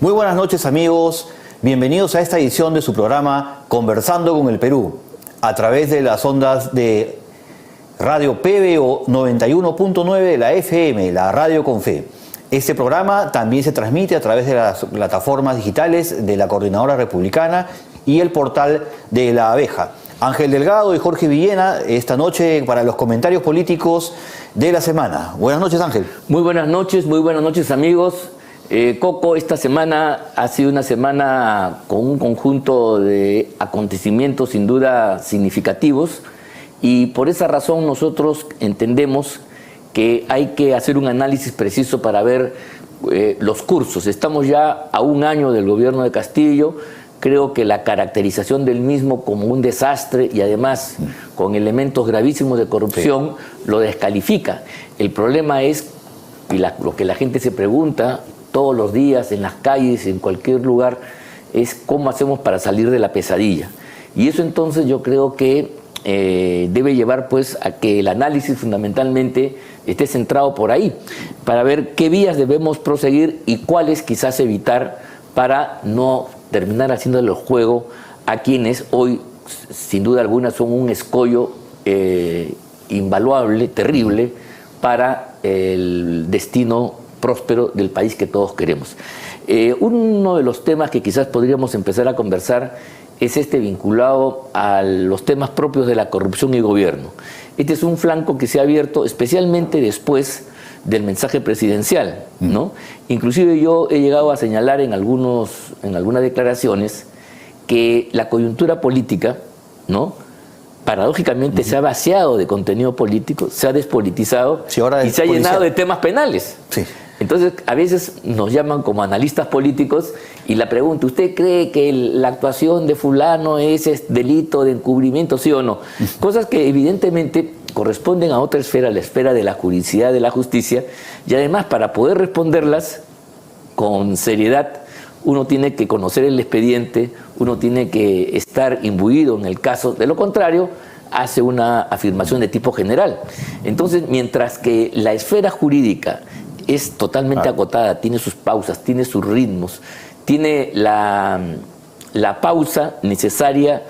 Muy buenas noches, amigos. Bienvenidos a esta edición de su programa Conversando con el Perú, a través de las ondas de Radio PBO 91.9 de la FM, la Radio con Fe. Este programa también se transmite a través de las plataformas digitales de la Coordinadora Republicana y el portal de La Abeja. Ángel Delgado y Jorge Villena, esta noche para los comentarios políticos de la semana. Buenas noches, Ángel. Muy buenas noches, amigos. Coco, esta semana ha sido una semana con un conjunto de acontecimientos sin duda significativos, y por esa razón nosotros entendemos que hay que hacer un análisis preciso para ver los cursos. Estamos ya a un año del gobierno de Castillo. Creo que la caracterización del mismo como un desastre y además con elementos gravísimos de corrupción lo descalifica. El problema es, y lo que la gente se pregunta todos los días en las calles, en cualquier lugar, es cómo hacemos para salir de la pesadilla. Y eso entonces yo creo que debe llevar pues a que el análisis fundamentalmente esté centrado por ahí, para ver qué vías debemos proseguir y cuáles quizás evitar para no terminar haciéndole el juego a quienes hoy, sin duda alguna, son un escollo invaluable, terrible, para el destino próspero del país que todos queremos. Uno de los temas que quizás podríamos empezar a conversar es este vinculado a los temas propios de la corrupción y gobierno. Este es un flanco que se ha abierto especialmente después del mensaje presidencial, ¿no? Inclusive yo he llegado a señalar en algunas declaraciones que la coyuntura política, ¿no?, paradójicamente se ha vaciado de contenido político, se ha despolitizado y se ha llenado de temas penales. Sí. Entonces, a veces nos llaman como analistas políticos y la pregunta, ¿usted cree que la actuación de fulano es delito de encubrimiento, sí o no? Cosas que evidentemente corresponden a otra esfera, la esfera de la juridicidad, de la justicia, y además para poder responderlas con seriedad, uno tiene que conocer el expediente, uno tiene que estar imbuido en el caso, de lo contrario, hace una afirmación de tipo general. Entonces, mientras que la esfera jurídica es totalmente acotada, tiene sus pausas, tiene sus ritmos, tiene la pausa necesaria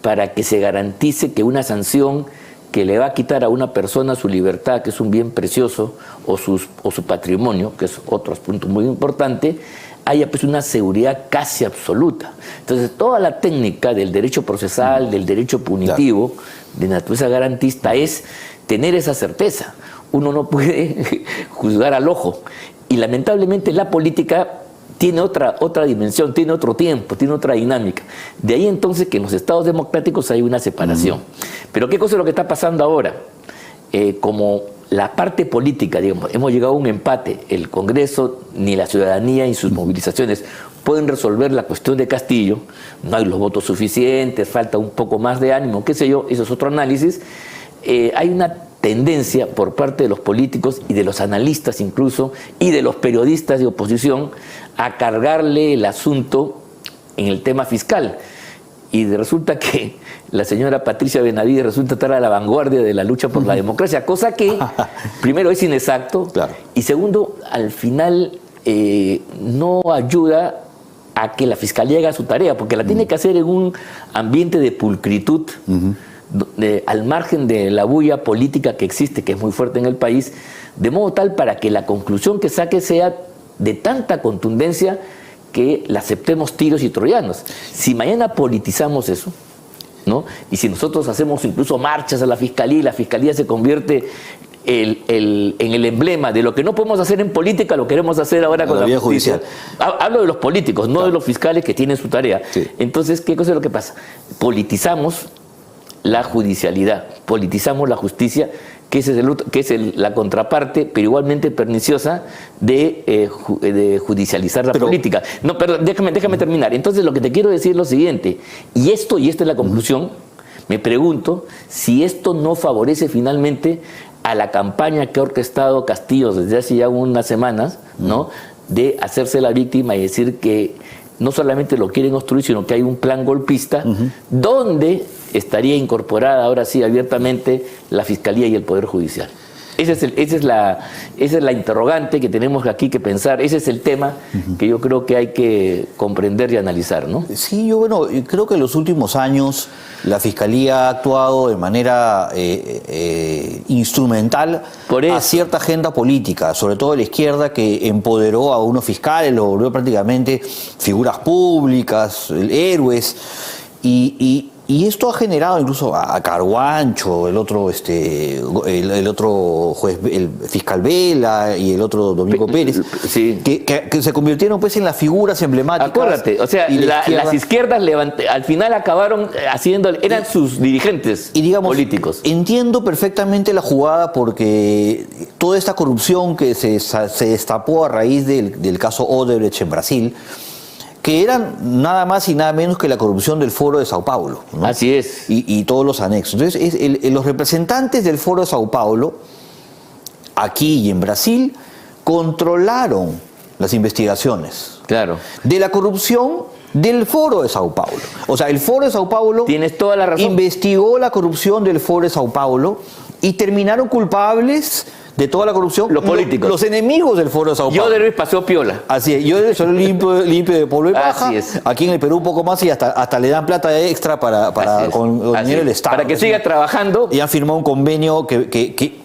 para que se garantice que una sanción que le va a quitar a una persona su libertad, que es un bien precioso, o su patrimonio, que es otro punto muy importante, haya pues una seguridad casi absoluta. Entonces, toda la técnica del derecho procesal, del derecho punitivo, de naturaleza garantista, es tener esa certeza. Uno no puede juzgar al ojo. Y lamentablemente la política tiene otra dimensión, tiene otro tiempo, tiene otra dinámica. De ahí entonces que en los estados democráticos hay una separación. Pero ¿qué cosa es lo que está pasando ahora? Como la parte política, digamos, hemos llegado a un empate. El Congreso ni la ciudadanía y sus movilizaciones pueden resolver la cuestión de Castillo. No hay los votos suficientes, falta un poco más de ánimo, qué sé yo, eso es otro análisis. Hay una tendencia por parte de los políticos y de los analistas incluso, y de los periodistas de oposición, a cargarle el asunto en el tema fiscal. Y resulta que la señora Patricia Benavides resulta estar a la vanguardia de la lucha por la democracia, cosa que, primero, es inexacto, y segundo, al final no ayuda a que la Fiscalía haga su tarea, porque la tiene que hacer en un ambiente de pulcritud, al margen de la bulla política que existe, que es muy fuerte en el país, de modo tal para que la conclusión que saque sea de tanta contundencia que la aceptemos tiros y troyanos. Si mañana politizamos eso, ¿no?, y si nosotros hacemos incluso marchas a la Fiscalía y la Fiscalía se convierte en el emblema de lo que no podemos hacer en política, lo queremos hacer ahora con la justicia. Hablo de los políticos, no de los fiscales que tienen su tarea. Entonces, ¿qué cosa es lo que pasa? Politizamos la judicialidad, politizamos la justicia, que es la contraparte, pero igualmente perniciosa, de judicializar la política. No, perdón, déjame terminar. Entonces, lo que te quiero decir es lo siguiente, y esta es la conclusión. Me pregunto si esto no favorece finalmente a la campaña que ha orquestado Castillo desde hace ya unas semanas, ¿no?, de hacerse la víctima y decir que no solamente lo quieren obstruir, sino que hay un plan golpista donde estaría incorporada ahora sí abiertamente la Fiscalía y el Poder Judicial. esa es la interrogante que tenemos aquí que pensar, ese es el tema que yo creo que hay que comprender y analizar, ¿no? Sí, yo creo que en los últimos años la Fiscalía ha actuado de manera instrumental a cierta agenda política, sobre todo de la izquierda, que empoderó a unos fiscales, lo volvió prácticamente figuras públicas, héroes, y esto ha generado incluso a Carguancho, el otro juez, el fiscal Vela y el otro Domingo Pérez, sí, que se convirtieron pues en las figuras emblemáticas. Acuérdate, o sea, las izquierdas al final acabaron eran sus dirigentes políticos. Entiendo perfectamente la jugada porque toda esta corrupción que se destapó a raíz del caso Odebrecht en Brasil, que eran nada más y nada menos que la corrupción del Foro de Sao Paulo, ¿no? Así es. Y todos los anexos. Entonces, los representantes del Foro de Sao Paulo, aquí y en Brasil, controlaron las investigaciones. Claro. De la corrupción del Foro de Sao Paulo. O sea, el Foro de Sao Paulo... Tienes toda la razón. Investigó la corrupción del Foro de Sao Paulo y terminaron culpables de toda la corrupción los políticos, los enemigos del Foro de Sao Paulo. Yoder pasó piola. Así es, Yoder salió limpio de polvo y paja. Así es. Aquí en el Perú un poco más y hasta le dan plata extra con dinero del Estado. Para que siga trabajando. Y han firmado un convenio que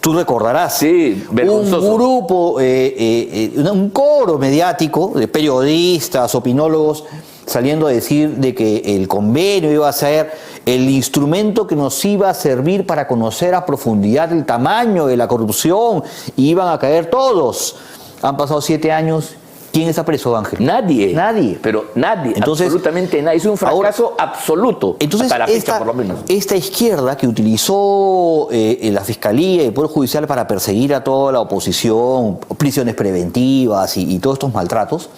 tú recordarás. Sí, vergonzoso. Un grupo, un coro mediático de periodistas, opinólogos, saliendo a decir de que el convenio iba a ser el instrumento que nos iba a servir para conocer a profundidad el tamaño de la corrupción, y iban a caer todos. Han pasado 7 años. ¿Quién está preso, Ángel? Nadie. Pero nadie, entonces, absolutamente nadie. Es un fracaso absoluto. Entonces, hasta la fecha, por lo menos. Esta izquierda que utilizó la Fiscalía y el Poder Judicial para perseguir a toda la oposición, prisiones preventivas y todos estos maltratos,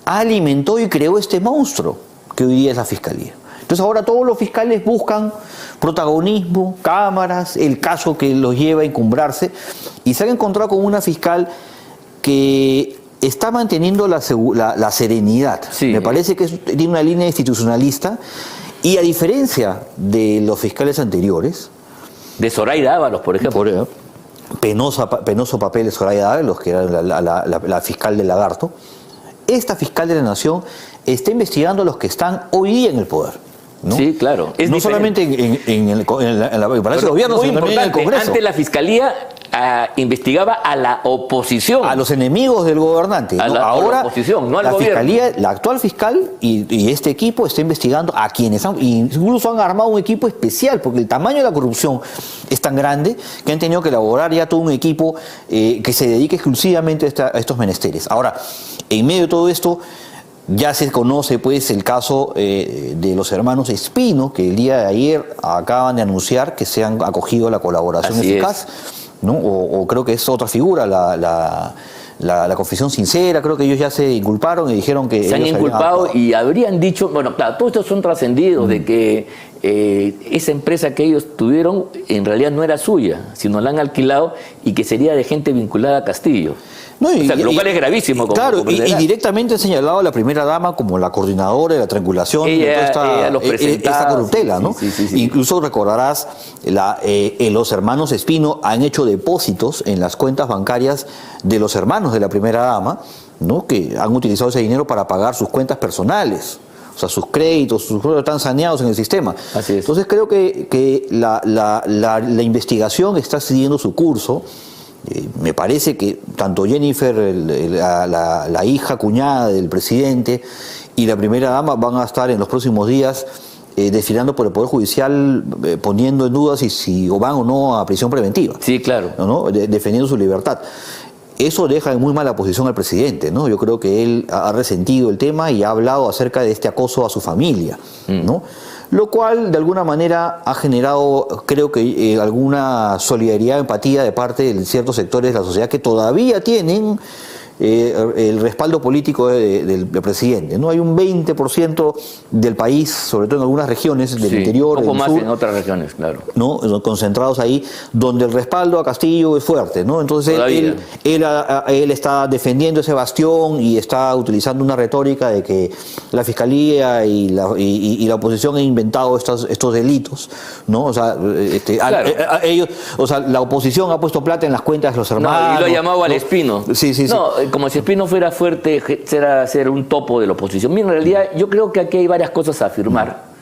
alimentó y creó este monstruo que hoy día es la Fiscalía. Entonces ahora todos los fiscales buscan protagonismo, cámaras, el caso que los lleva a encumbrarse, y se han encontrado con una fiscal que está manteniendo la serenidad. Sí. Me parece que tiene una línea institucionalista, y a diferencia de los fiscales anteriores, de Zoraida Ábalos, por ejemplo. Penoso papel de Zoraida Ábalos, que era la fiscal de Lagarto, esta fiscal de la Nación está investigando a los que están hoy día en el poder, ¿no? Sí, claro. No solamente en el Palacio de Gobierno, sino también en el Congreso. Antes la Fiscalía investigaba a la oposición. A los enemigos del gobernante. Ahora, a la oposición, no al gobierno. Fiscalía, la actual fiscal y este equipo está investigando a quienes incluso han armado un equipo especial, porque el tamaño de la corrupción es tan grande que han tenido que elaborar ya todo un equipo que se dedique exclusivamente a estos menesteres. Ahora, en medio de todo esto, ya se conoce pues el caso de los hermanos Espino, que el día de ayer acaban de anunciar que se han acogido a la colaboración eficaz, ¿no? O creo que es otra figura, la confesión sincera. Creo que ellos ya se inculparon y dijeron que... Se han inculpado y habrían dicho, bueno, claro, todos estos son trascendidos de que esa empresa que ellos tuvieron en realidad no era suya, sino la han alquilado, y que sería de gente vinculada a Castillo. No, lo cual es gravísimo. Claro, y directamente han señalado a la primera dama como la coordinadora de la triangulación de toda esta corruptela, ¿no? Sí. Incluso recordarás, los hermanos Espino han hecho depósitos en las cuentas bancarias de los hermanos de la primera dama, ¿no? Que han utilizado ese dinero para pagar sus cuentas personales. O sea, sus créditos están saneados en el sistema. Así es. Entonces creo que la investigación está siguiendo su curso. Me parece que tanto Jennifer, la hija cuñada del presidente, y la primera dama van a estar en los próximos días desfilando por el Poder Judicial, poniendo en duda si van o no a prisión preventiva. Sí, claro. ¿No? Defendiendo su libertad. Eso deja en muy mala posición al presidente, ¿no? Yo creo que él ha resentido el tema y ha hablado acerca de este acoso a su familia, ¿no? Lo cual de alguna manera ha generado, creo que alguna solidaridad, empatía de parte de ciertos sectores de la sociedad que todavía tienen el respaldo político del presidente, ¿no? Hay un 20% del país, sobre todo en algunas regiones del interior, un poco más sur, en otras regiones, claro, ¿no? Concentrados ahí, donde el respaldo a Castillo es fuerte, ¿no? Entonces él está defendiendo ese bastión y está utilizando una retórica de que la Fiscalía y la oposición han inventado estos delitos, ¿no? O sea, claro. ellos, o sea, la oposición ha puesto plata en las cuentas de los hermanos. No, y lo ha llamado al Espino. Sí. No, como si Espino fuera fuerte, ser un topo de la oposición. Mira, en realidad yo creo que aquí hay varias cosas a afirmar.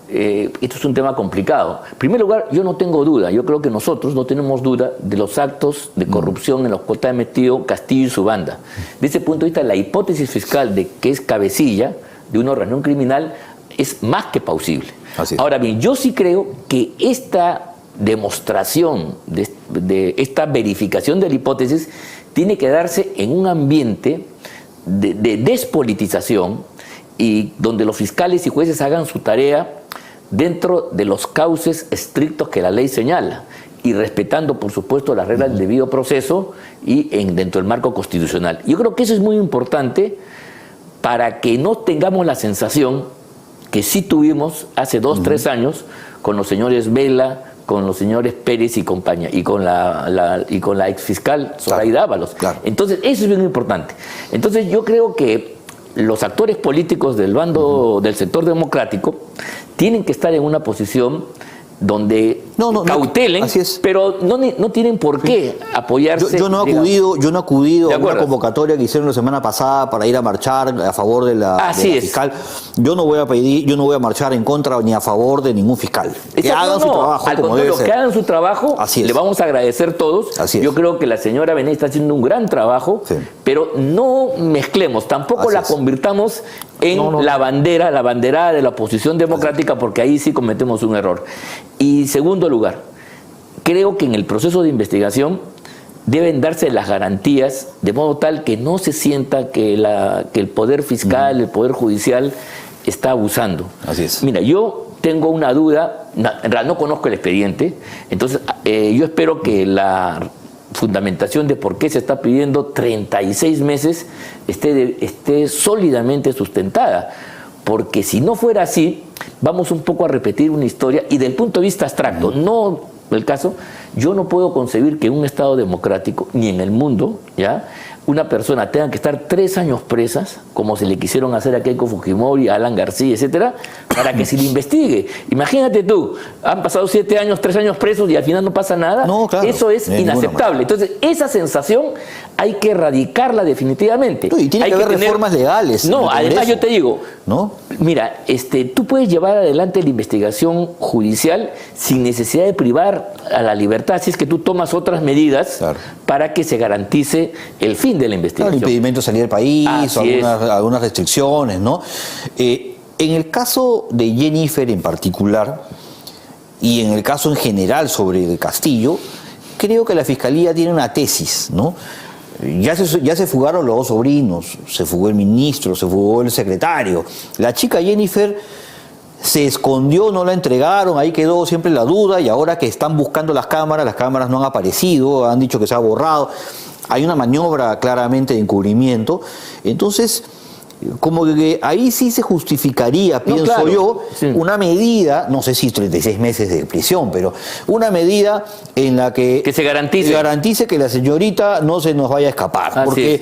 Esto es un tema complicado. En primer lugar, yo no tengo duda, yo creo que nosotros no tenemos duda de los actos de corrupción en los que está metido Castillo y su banda. Desde ese punto de vista, la hipótesis fiscal de que es cabecilla de una organización criminal es más que plausible. Ahora bien, yo sí creo que esta demostración, de esta verificación de la hipótesis, tiene que darse en un ambiente de despolitización y donde los fiscales y jueces hagan su tarea dentro de los cauces estrictos que la ley señala y respetando, por supuesto, las reglas del debido proceso y dentro del marco constitucional. Yo creo que eso es muy importante para que no tengamos la sensación que sí tuvimos hace 2-3 años con los señores Vela, con los señores Pérez y compañía, y con la exfiscal Zoraida Ábalos. Claro. Entonces, eso es bien importante. Entonces, yo creo que los actores políticos del bando del sector democrático tienen que estar en una posición donde cautelen, pero no tienen por qué apoyarse. Yo no he acudido a una convocatoria que hicieron la semana pasada para ir a marchar a favor de la fiscal. Yo no voy a marchar en contra ni a favor de ningún fiscal. Que hagan su trabajo como debe ser. Que hagan su trabajo, le vamos a agradecer todos. Yo creo que la señora Benet está haciendo un gran trabajo, pero no mezclemos, tampoco la convirtamos en la banderada de la oposición democrática, porque ahí sí cometemos un error. Y segundo lugar, creo que en el proceso de investigación deben darse las garantías de modo tal que no se sienta que el poder fiscal, el poder judicial está abusando. Así es. Mira, yo tengo una duda, en realidad no conozco el expediente, entonces yo espero que la fundamentación de por qué se está pidiendo 36 meses esté sólidamente sustentada, porque si no fuera así, vamos un poco a repetir una historia, y del punto de vista abstracto, no el caso, yo no puedo concebir que en un Estado democrático, ni en el mundo, ¿ya?, una persona tenga que estar 3 años presas, como se le quisieron hacer a Keiko Fujimori, a Alan García, etcétera, para que se le investigue. Imagínate tú, han pasado 7 años, 3 años presos y al final no pasa nada. No, claro, eso es inaceptable. Entonces, esa sensación hay que erradicarla definitivamente. No, y tiene que haber reformas legales. No, además yo te digo, ¿no? Mira, tú puedes llevar adelante la investigación judicial sin necesidad de privar a la libertad, si es que tú tomas otras medidas para que se garantice el fin de la investigación. Claro, impedimento de salir del país, algunas restricciones, ¿no? En el caso de Jennifer en particular, y en el caso en general sobre el Castillo, creo que la Fiscalía tiene una tesis, ¿no? Ya se fugaron los 2 sobrinos, se fugó el ministro, se fugó el secretario. La chica Jennifer se escondió, no la entregaron, ahí quedó siempre la duda, y ahora que están buscando las cámaras no han aparecido, han dicho que se ha borrado. Hay una maniobra claramente de encubrimiento. Entonces, como que ahí sí se justificaría, pienso yo, una medida, no sé si 36 meses de prisión, pero una medida en la que se garantice que la señorita no se nos vaya a escapar. Porque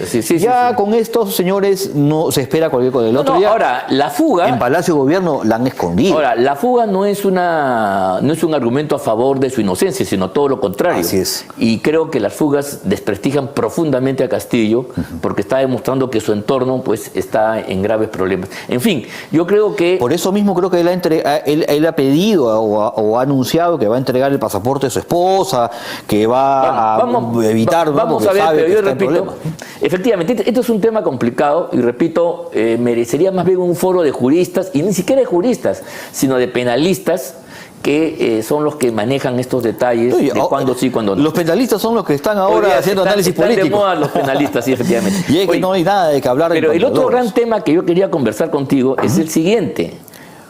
con estos señores no se espera cualquier cosa. El otro día, ahora, la fuga... En Palacio de Gobierno la han escondido. Ahora, la fuga no es un argumento a favor de su inocencia, sino todo lo contrario. Así es. Y creo que las fugas desprestigian profundamente a Castillo, porque está demostrando que su entorno pues está en graves problemas. En fin, yo creo que... Por eso mismo creo que él ha pedido o ha anunciado que va a entregar el pasaporte de su esposa, que va a evitar... Vamos a ver, pero yo repito, efectivamente, esto es un tema complicado y repito, merecería más bien un foro de juristas, y ni siquiera de juristas, sino de penalistas, que son los que manejan estos detalles de cuándo sí, cuándo no. Los penalistas son los que están ahora haciendo análisis político. Están de moda los penalistas, sí, efectivamente. Y es que no hay nada de que hablar. Pero el otro gran tema que yo quería conversar contigo es el siguiente.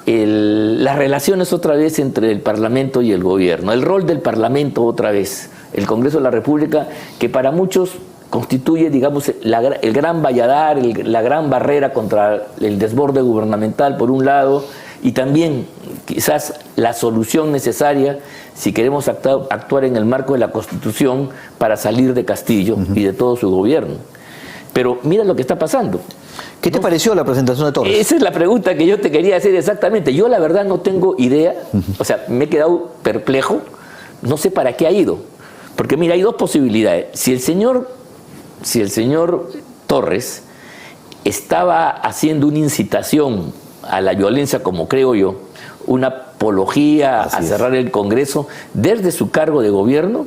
Las relaciones otra vez entre el Parlamento y el Gobierno. El rol del Parlamento otra vez. El Congreso de la República, que para muchos constituye, digamos, el gran valladar, la gran barrera contra el desborde gubernamental, por un lado, y también quizás la solución necesaria si queremos actuar en el marco de la Constitución para salir de Castillo y de todo su gobierno. Pero mira lo que está pasando. ¿Qué te pareció la presentación de Torres? Esa es la pregunta que yo te quería hacer exactamente. Yo la verdad no tengo idea, o sea, me he quedado perplejo, no sé para qué ha ido. Porque mira, hay dos posibilidades. Si el señor Torres estaba haciendo una incitación a la violencia, como creo yo, una apología a cerrar el Congreso, desde su cargo de gobierno,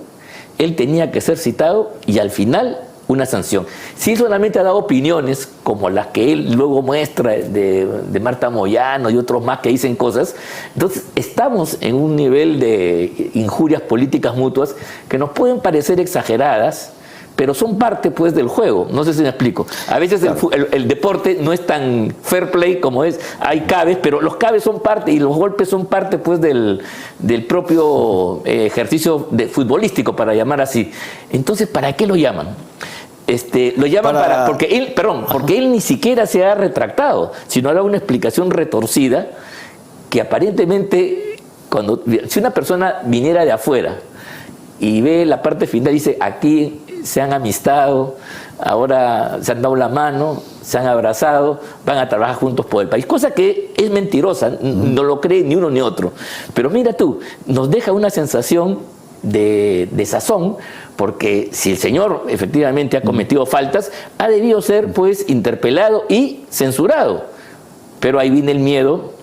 él tenía que ser citado y al final una sanción. Si solamente ha dado opiniones como las que él luego muestra de Marta Moyano y otros más que dicen cosas, entonces estamos en un nivel de injurias políticas mutuas que nos pueden parecer exageradas, pero son parte pues del juego. No sé si me explico. A veces claro, el deporte no es tan fair play como es. Hay cabes, pero los cabes son parte y los golpes son parte pues del propio ejercicio futbolístico, para llamar así. Entonces, ¿para qué lo llaman? Lo llaman porque él ni siquiera se ha retractado, sino ha dado una explicación retorcida que aparentemente, si una persona viniera de afuera y ve la parte final, dice, aquí se han amistado, ahora se han dado la mano, se han abrazado, van a trabajar juntos por el país, cosa que es mentirosa, no lo cree ni uno ni otro. Pero mira tú, nos deja una sensación de desazón, porque si el señor efectivamente ha cometido faltas, ha debido ser pues interpelado y censurado. Pero ahí viene el miedo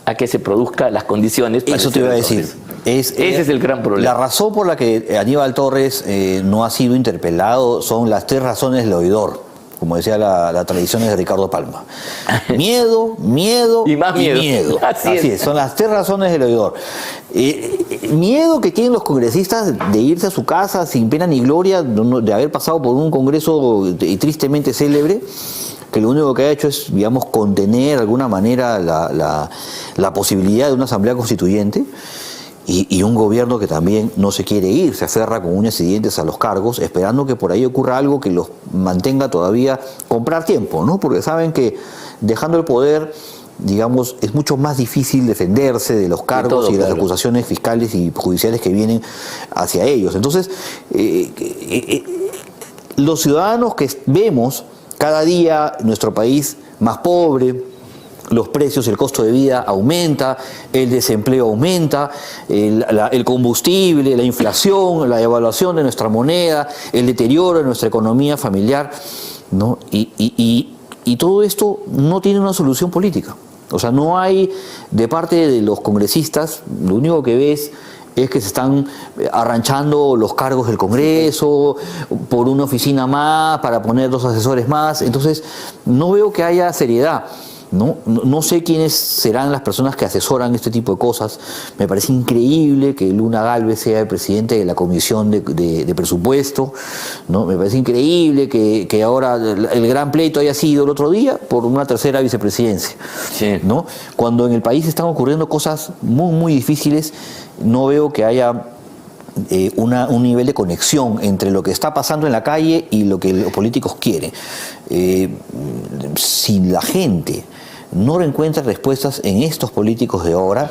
a que se produzcan las condiciones para eso te iba a decir. Ese es el gran problema. La razón por la que Aníbal Torres no ha sido interpelado son las 3 razones del oidor, como decía la tradición de Ricardo Palma. Miedo, miedo y más miedo. Y miedo. Así es. Son las 3 razones del oidor. Miedo que tienen los congresistas de irse a su casa sin pena ni gloria, de haber pasado por un congreso tristemente célebre, que lo único que ha hecho es, digamos, contener de alguna manera la posibilidad de una asamblea constituyente. Y un gobierno que también no se quiere ir, se aferra con uñas y dientes a los cargos, esperando que por ahí ocurra algo que los mantenga todavía, comprar tiempo, ¿no? Porque saben que dejando el poder, digamos, es mucho más difícil defenderse de los cargos y de las acusaciones fiscales y judiciales que vienen hacia ellos. Entonces, los ciudadanos que vemos cada día en nuestro país más pobre, los precios, el costo de vida aumenta, el desempleo aumenta, el combustible, la inflación, la devaluación de nuestra moneda, el deterioro de nuestra economía familiar, ¿no? Y todo esto no tiene una solución política. O sea, no hay de parte de los congresistas, lo único que ves es que se están arranchando los cargos del Congreso por una oficina más, para poner 2 asesores más. Entonces, no veo que haya seriedad. No sé quiénes serán las personas que asesoran este tipo de cosas. Me parece increíble que Luna Gálvez sea el presidente de la Comisión de Presupuesto, ¿no? Me parece increíble que ahora el gran pleito haya sido el otro día por una tercera vicepresidencia, sí, ¿no? Cuando en el país están ocurriendo cosas muy, muy difíciles, no veo que haya un nivel de conexión entre lo que está pasando en la calle y lo que los políticos quieren. Si la gente no encuentra respuestas en estos políticos de ahora,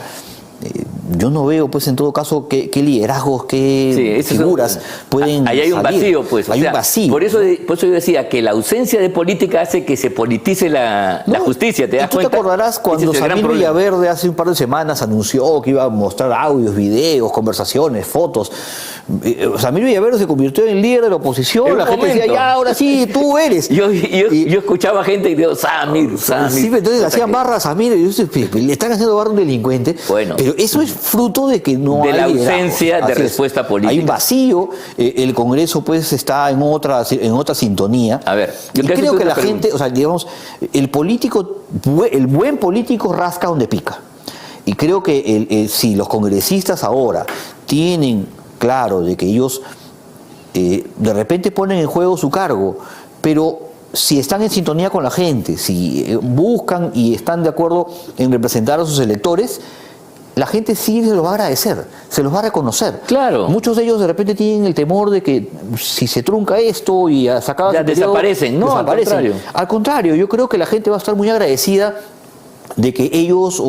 yo no veo, pues, en todo caso, qué liderazgos, qué figuras pueden ahí hay un salir. Vacío, pues. Hay un vacío. Por eso yo decía que la ausencia de política hace que se politice la justicia, ¿te das cuenta? Tú te acordarás cuando Samir Villaverde hace un par de semanas anunció que iba a mostrar audios, videos, conversaciones, fotos. Samir Villaverde se convirtió en líder de la oposición. La gente decía, ya, ahora sí, tú eres. Yo escuchaba gente y digo, Samir. Sí, entonces hacían barra a Samir y yo, le están haciendo barra a un delincuente. Bueno, pero eso es fruto de que no hay la ausencia de respuesta política. Hay un vacío, el Congreso pues está en otra sintonía. A ver, yo creo que la gente, o sea, digamos, el buen político rasca donde pica. Y creo que si los congresistas ahora tienen claro de que ellos de repente ponen en juego su cargo, pero si están en sintonía con la gente, si buscan y están de acuerdo en representar a sus electores, la gente sí se los va a agradecer, se los va a reconocer. Claro. Muchos de ellos de repente tienen el temor de que si se trunca esto y se acaba ya desaparecen. No, desaparecen. al contrario. Al contrario, yo creo que la gente va a estar muy agradecida de que ellos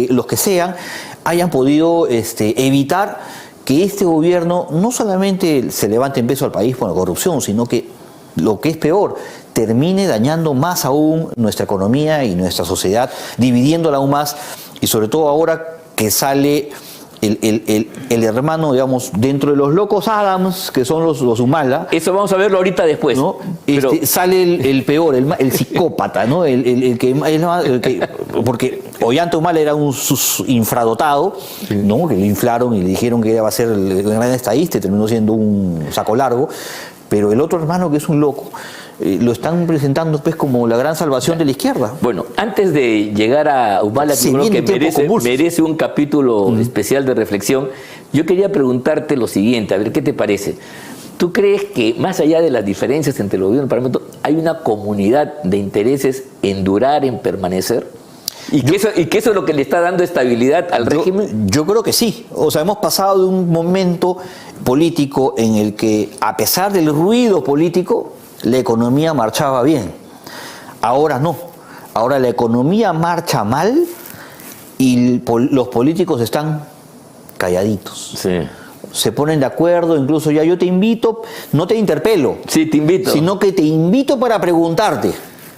los que sean hayan podido evitar que este gobierno no solamente se levante en peso al país por la corrupción, sino que lo que es peor, termine dañando más aún nuestra economía y nuestra sociedad, dividiéndola aún más, y sobre todo ahora que sale el hermano, digamos, dentro de los locos Adams, que son los Humala. Eso vamos a verlo ahorita después. ¿No? Pero sale el peor, el psicópata, ¿no? Porque Ollanta Humala era un infradotado, ¿no? Que le inflaron y le dijeron que iba a ser el gran estadista y terminó siendo un saco largo. Pero el otro hermano, que es un loco, lo están presentando pues como la gran salvación de la izquierda. Bueno, antes de llegar a Humala, que creo que merece un capítulo especial de reflexión, yo quería preguntarte lo siguiente, a ver qué te parece. ¿Tú crees que más allá de las diferencias entre el gobierno y el Parlamento, hay una comunidad de intereses en durar, en permanecer? ¿Y que eso es lo que le está dando estabilidad al régimen? Yo creo que sí. O sea, hemos pasado de un momento político en el que, a pesar del ruido político, la economía marchaba bien. Ahora no. Ahora la economía marcha mal y los políticos están calladitos. Sí. Se ponen de acuerdo, incluso ya yo te invito, no te interpelo. Sí, te invito. Sino que te invito para preguntarte.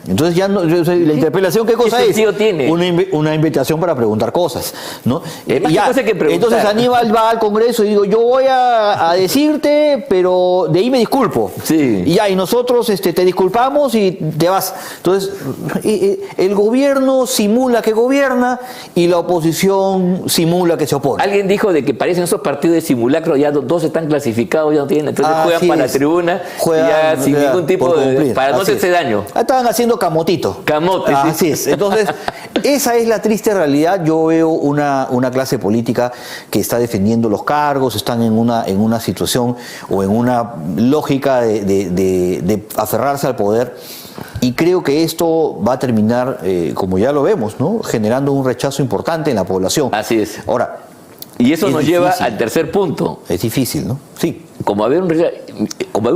Entonces ya no, la interpelación, ¿qué cosa es? Tiene? Una invitación para preguntar cosas, ¿no? Entonces Aníbal va al Congreso y digo, yo voy a decirte, pero de ahí me disculpo. Sí. Y nosotros te disculpamos y te vas. Entonces, el gobierno simula que gobierna y la oposición simula que se opone. Alguien dijo de que parecen esos partidos de simulacro, ya dos están clasificados, ya no tienen, entonces juegan para la tribuna, ya sin ningún tipo para no hacerse daño. Estaban haciendo camotito. Camote, sí. Así es. Entonces, esa es la triste realidad. Yo veo una clase política que está defendiendo los cargos, están en una situación o en una lógica de aferrarse al poder. Y creo que esto va a terminar, como ya lo vemos, ¿no? Generando un rechazo importante en la población. Así es. Ahora, y eso nos lleva al tercer punto. Es difícil, ¿no? Sí. Como había un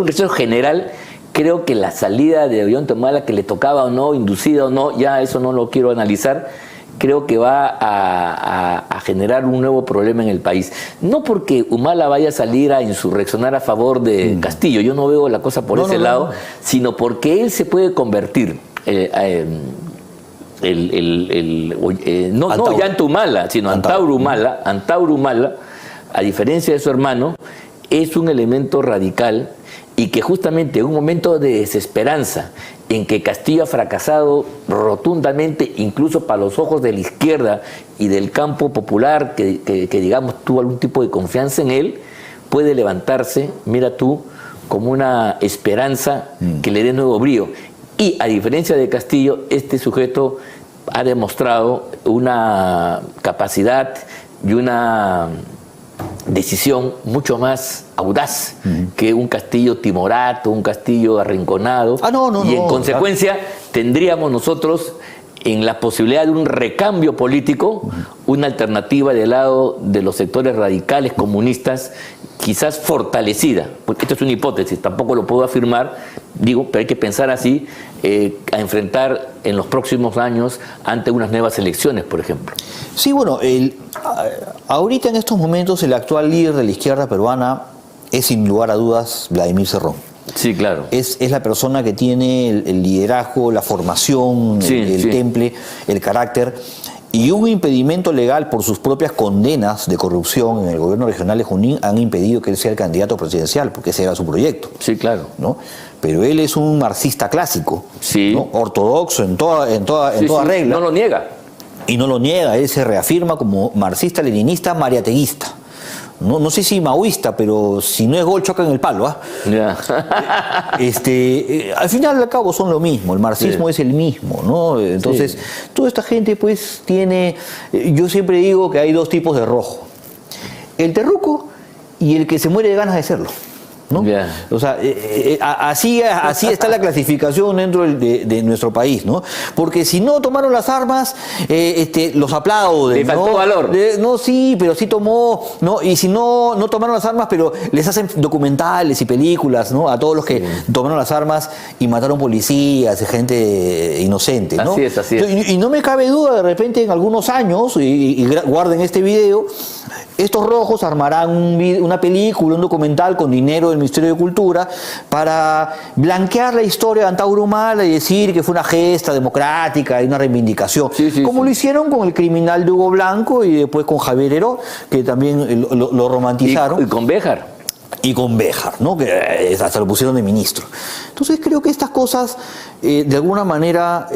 rechazo general, creo que la salida de Ollanta Humala, que le tocaba o no, inducida o no, ya eso no lo quiero analizar, creo que va a generar un nuevo problema en el país. No porque Humala vaya a salir a insurreccionar a favor de Castillo, yo no veo la cosa por ese lado, sino porque él se puede convertir, no Ollanta Humala, sino Antauro Humala, a diferencia de su hermano, es un elemento radical y que justamente en un momento de desesperanza, en que Castillo ha fracasado rotundamente, incluso para los ojos de la izquierda y del campo popular, que digamos tuvo algún tipo de confianza en él, puede levantarse, mira tú, como una esperanza que le dé nuevo brío. Y a diferencia de Castillo, este sujeto ha demostrado una capacidad y una decisión mucho más audaz que un Castillo timorato, un Castillo arrinconado. Y en consecuencia tendríamos nosotros en la posibilidad de un recambio político, una alternativa del lado de los sectores radicales comunistas, quizás fortalecida, porque esto es una hipótesis, tampoco lo puedo afirmar, digo, pero hay que pensar así, a enfrentar en los próximos años ante unas nuevas elecciones, por ejemplo. Sí, bueno, ahorita en estos momentos el actual líder de la izquierda peruana es sin lugar a dudas Vladimir Cerrón. Sí, claro. Es la persona que tiene el liderazgo, la formación, el temple, el carácter y un impedimento legal por sus propias condenas de corrupción en el gobierno regional de Junín han impedido que él sea el candidato presidencial, porque ese era su proyecto. Sí, claro. ¿No? Pero él es un marxista clásico, sí, ¿no? Ortodoxo en toda regla. No lo niega. Y no lo niega, él se reafirma como marxista-leninista mariateguista. No sé si maoísta, pero si no es gol, choca en el palo. Al final y al cabo son lo mismo, el marxismo es el mismo, ¿no? Entonces, toda esta gente pues tiene, yo siempre digo que hay dos tipos de rojo, el terruco y el que se muere de ganas de serlo. ¿no? O sea, así está la clasificación dentro de nuestro país, ¿no? Porque si no tomaron las armas, los aplauden. Le faltó valor. No, sí, pero sí tomó, ¿no? Y si no tomaron las armas, pero les hacen documentales y películas, ¿no? A todos los que tomaron las armas y mataron policías y gente inocente, ¿no? Así es. Y no me cabe duda, de repente en algunos años, y guarden este video, estos rojos armarán una película, un documental con dinero del Ministerio de Cultura para blanquear la historia de Antauro Humala y decir que fue una gesta democrática y una reivindicación. Como lo hicieron con el criminal de Hugo Blanco y después con Javier Heró, que también lo romantizaron. Y con Béjar. Y con Béjar, ¿no? Que hasta lo pusieron de ministro. Entonces creo que estas cosas de alguna manera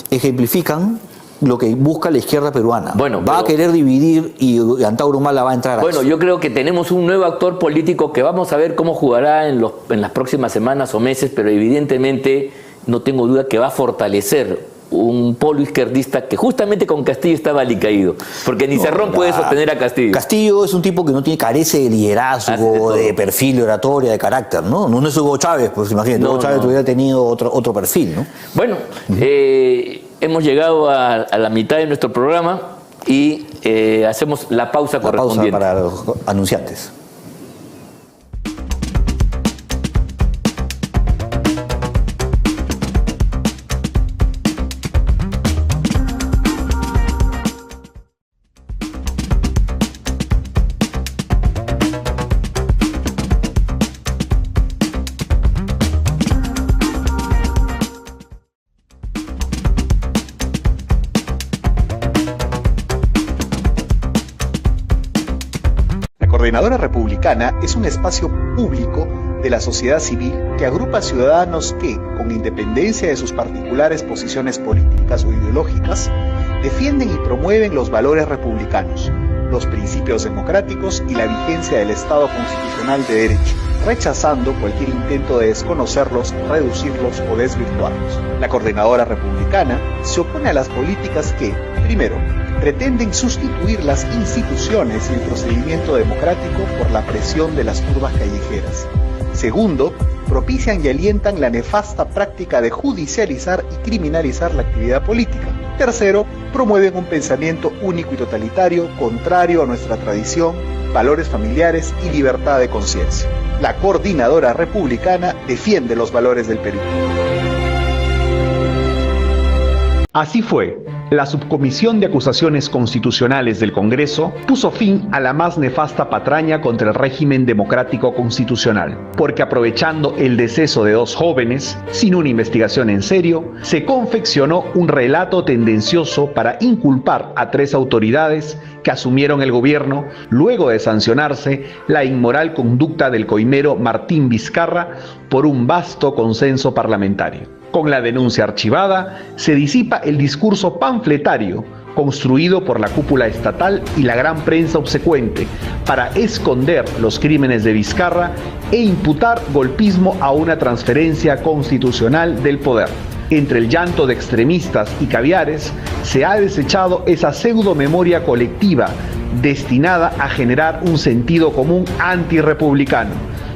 ejemplifican lo que busca la izquierda peruana. Va a querer dividir y Antauro Humala va a entrar a eso. Yo creo que tenemos un nuevo actor político que vamos a ver cómo jugará en las próximas semanas o meses, pero evidentemente no tengo duda que va a fortalecer un polo izquierdista que justamente con Castillo estaba alicaído, porque ni Cerrón puede sostener a Castillo. Castillo es un tipo que no carece de liderazgo, de perfil, de oratoria, de carácter, ¿no? No es Hugo Chávez, pues imagínate, Hugo Chávez hubiera tenido otro perfil, ¿no? Bueno, hemos llegado a la mitad de nuestro programa y hacemos la pausa correspondiente. Pausa para los anunciantes. La Coordinadora Republicana es un espacio público de la sociedad civil que agrupa ciudadanos que, con independencia de sus particulares posiciones políticas o ideológicas, defienden y promueven los valores republicanos, los principios democráticos y la vigencia del Estado constitucional de derecho, rechazando cualquier intento de desconocerlos, reducirlos o desvirtuarlos. La Coordinadora Republicana se opone a las políticas que, primero, pretenden sustituir las instituciones y el procedimiento democrático por la presión de las turbas callejeras. Segundo, propician y alientan la nefasta práctica de judicializar y criminalizar la actividad política. Tercero, promueven un pensamiento único y totalitario, contrario a nuestra tradición, valores familiares y libertad de conciencia. La Coordinadora Republicana defiende los valores del Perú. Así fue. La Subcomisión de Acusaciones Constitucionales del Congreso puso fin a la más nefasta patraña contra el régimen democrático constitucional, porque aprovechando el deceso de 2 jóvenes, sin una investigación en serio, se confeccionó un relato tendencioso para inculpar a 3 autoridades que asumieron el gobierno luego de sancionarse la inmoral conducta del coimero Martín Vizcarra por un vasto consenso parlamentario. Con la denuncia archivada, se disipa el discurso panfletario construido por la cúpula estatal y la gran prensa obsecuente para esconder los crímenes de Vizcarra e imputar golpismo a una transferencia constitucional del poder. Entre el llanto de extremistas y caviares, se ha desechado esa pseudo-memoria colectiva destinada a generar un sentido común antirrepublicano,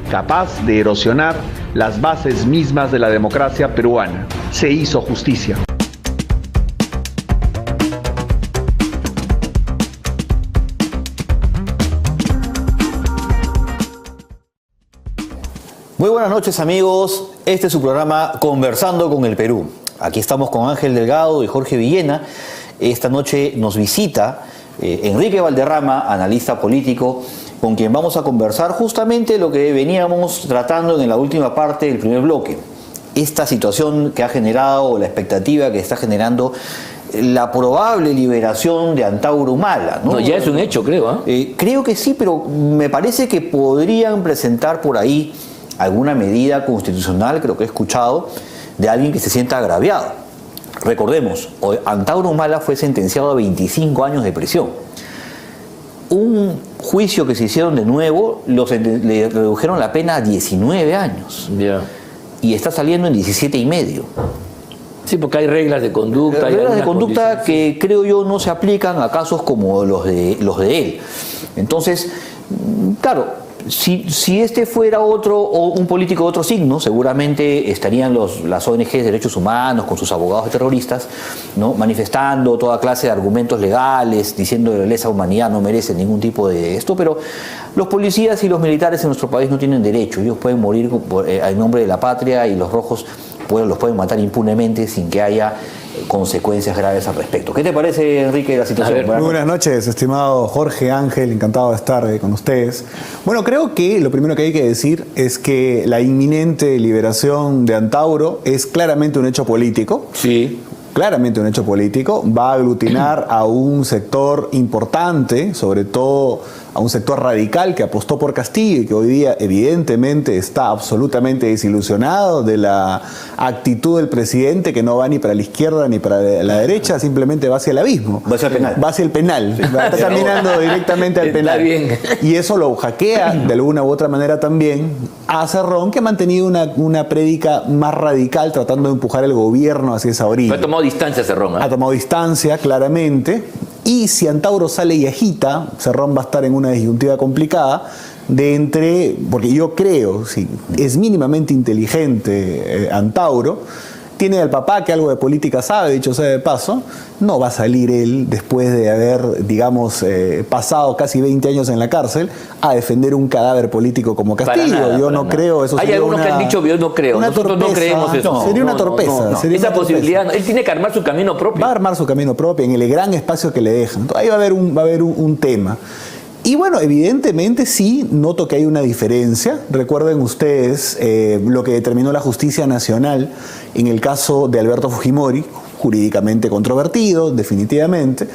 capaz de erosionar las bases mismas de la democracia peruana. Se hizo justicia. Muy buenas noches, amigos. Este es su programa Conversando con el Perú. Aquí estamos con Ángel Delgado y Jorge Villena. Esta noche nos visita Enrique Valderrama, analista político, con quien vamos a conversar justamente lo que veníamos tratando en la última parte del primer bloque. Esta situación que ha generado, la expectativa que está generando la probable liberación de Antauro Humala, ¿no? No, ya es un hecho, creo. Creo que sí, pero me parece que podrían presentar por ahí alguna medida constitucional, creo que he escuchado, de alguien que se sienta agraviado. Recordemos, Antauro Humala fue sentenciado a 25 años de prisión. Un juicio que se hicieron de nuevo, le redujeron la pena a 19 años. Y está saliendo en 17 y medio. Sí, porque hay reglas de conducta. Reglas de conducta que creo yo no se aplican a casos como los de él. Entonces, claro, Si este fuera otro, o un político de otro signo, seguramente estarían las ONGs de derechos humanos con sus abogados de terroristas, ¿no?, manifestando toda clase de argumentos legales, diciendo que la lesa humanidad no merece ningún tipo de esto, pero los policías y los militares en nuestro país no tienen derecho. Ellos pueden morir en nombre de la patria y los rojos los pueden matar impunemente sin que haya consecuencias graves al respecto. ¿Qué te parece, Enrique, la situación? Muy buenas noches, estimado Jorge, Ángel, encantado de estar con ustedes. Bueno, creo que lo primero que hay que decir es que la inminente liberación de Antauro es claramente un hecho político. Sí. Claramente un hecho político, va a aglutinar a un sector importante, sobre todo a un sector radical que apostó por Castillo y que hoy día evidentemente está absolutamente desilusionado de la actitud del presidente, que no va ni para la izquierda ni para la derecha, simplemente va hacia el abismo. Va hacia el penal. Va hacia el penal, está caminando directamente al penal. Está bien. Y eso lo hackea de alguna u otra manera también a Cerrón, que ha mantenido una prédica más radical tratando de empujar el gobierno hacia esa orilla. Ha tomado distancia Cerrón, ¿eh? Ha tomado distancia, claramente. Y si Antauro sale y agita, Cerrón va a estar en una disyuntiva complicada porque yo creo, si es mínimamente inteligente Antauro, tiene al papá que algo de política sabe, dicho sea de paso, no va a salir él después de haber, digamos, pasado casi 20 años en la cárcel a defender un cadáver político como Castillo. Yo no creo eso. Hay algunos que han dicho, yo no creo. Nosotros no creemos eso. Sería una torpeza. Esa posibilidad, él tiene que armar su camino propio. Va a armar su camino propio en el gran espacio que le dejan. Entonces, ahí va a haber un tema. Y bueno, evidentemente sí, noto que hay una diferencia. Recuerden ustedes lo que determinó la Justicia Nacional en el caso de Alberto Fujimori, jurídicamente controvertido, definitivamente,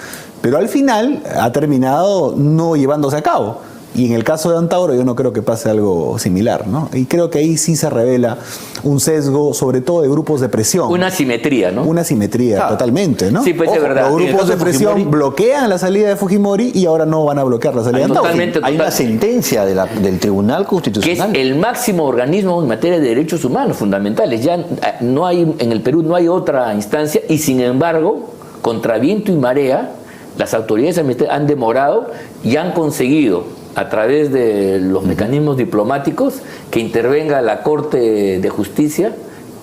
pero al final ha terminado no llevándose a cabo. Y en el caso de Antauro yo no creo que pase algo similar, ¿no? Y creo que ahí sí se revela un sesgo, sobre todo de grupos de presión. Una simetría, ¿no? Una simetría, totalmente, ¿no? Sí, pues es verdad. Los grupos de presión bloquean la salida de Fujimori y ahora no van a bloquear la salida de Antauro. Hay una sentencia del Tribunal Constitucional. Que es el máximo organismo en materia de derechos humanos fundamentales. Ya no hay, en el Perú no hay otra instancia y sin embargo, contra viento y marea, las autoridades han demorado y han conseguido, a través de los mecanismos diplomáticos, que intervenga la Corte de Justicia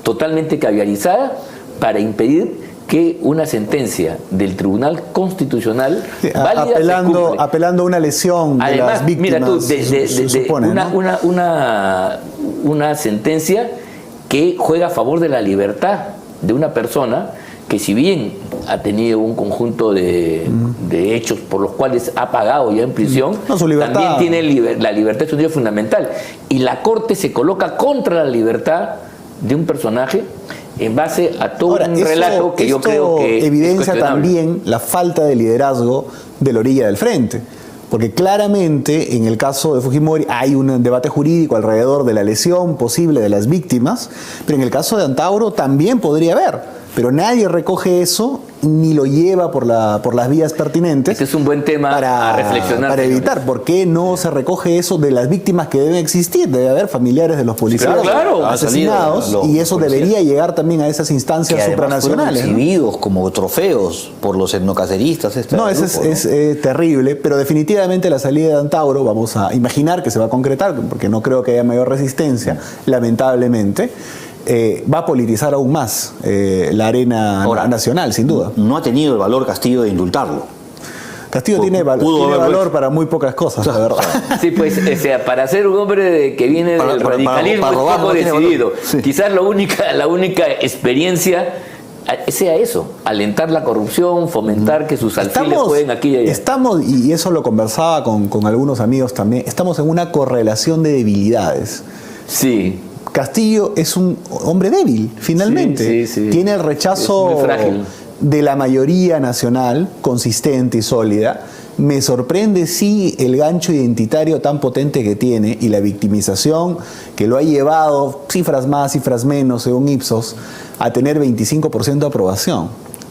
totalmente caviarizada para impedir que una sentencia del Tribunal Constitucional válida apelando a una lesión. Además, de las víctimas, mira tú, supone, una sentencia que juega a favor de la libertad de una persona que, si bien ha tenido un conjunto de hechos por los cuales ha pagado ya en prisión, también tiene la libertad, es un derecho fundamental. Y la Corte se coloca contra la libertad de un personaje en base a todo un relato que yo creo que evidencia también la falta de liderazgo de la orilla del frente. Porque claramente en el caso de Fujimori hay un debate jurídico alrededor de la lesión posible de las víctimas, pero en el caso de Antauro también podría haber. Pero nadie recoge eso ni lo lleva por las vías pertinentes. Este es un buen tema a reflexionar. Para evitar, ¿por qué no se recoge eso de las víctimas que deben existir? Debe haber familiares de los policías asesinados y eso debería llegar también a esas instancias supranacionales. Fueron exhibidos como trofeos por los etnocaceristas. Es terrible, pero definitivamente la salida de Antauro, vamos a imaginar que se va a concretar, porque no creo que haya mayor resistencia, lamentablemente. Va a politizar aún más la arena nacional, sin duda. No ha tenido el valor Castillo de indultarlo. Castillo tiene valor para muy pocas cosas, la verdad. Sí, pues, o sea, para ser un hombre que viene del radicalismo es poco decidido. Sí. Quizás la única experiencia sea eso, alentar la corrupción, fomentar que sus alfiles jueguen aquí y allá. Y eso lo conversaba con algunos amigos también, estamos en una correlación de debilidades. Sí. Castillo es un hombre débil, finalmente. Sí. Tiene el rechazo de la mayoría nacional, consistente y sólida. Me sorprende, sí, el gancho identitario tan potente que tiene y la victimización que lo ha llevado, cifras más, cifras menos, según Ipsos, a tener 25% de aprobación.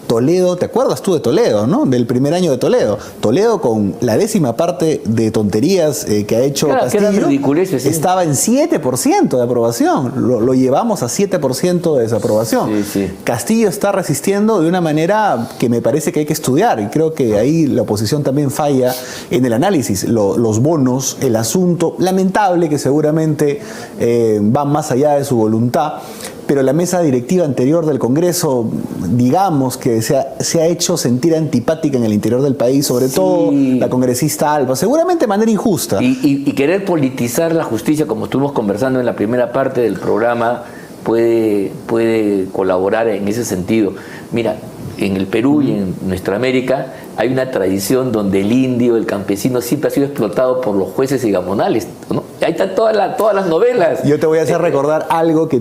Toledo, ¿te acuerdas tú de Toledo, no? Del primer año de Toledo. Toledo con la 10ª parte de tonterías que ha hecho Castillo, estaba en 7% de aprobación. Lo llevamos a 7% de desaprobación. Castillo está resistiendo de una manera que me parece que hay que estudiar, y creo que ahí la oposición también falla en el análisis. Los bonos, el asunto, lamentable que seguramente van más allá de su voluntad, pero la mesa directiva anterior del Congreso, digamos que se ha hecho sentir antipática en el interior del país, sobre todo la congresista Alba, seguramente de manera injusta. Y querer politizar la justicia, como estuvimos conversando en la primera parte del programa, puede colaborar en ese sentido. Mira, en el Perú y en nuestra América hay una tradición donde el indio, el campesino, siempre ha sido explotado por los jueces y gamonales, ¿no? Ahí están todas las novelas. Yo te voy a hacer recordar algo que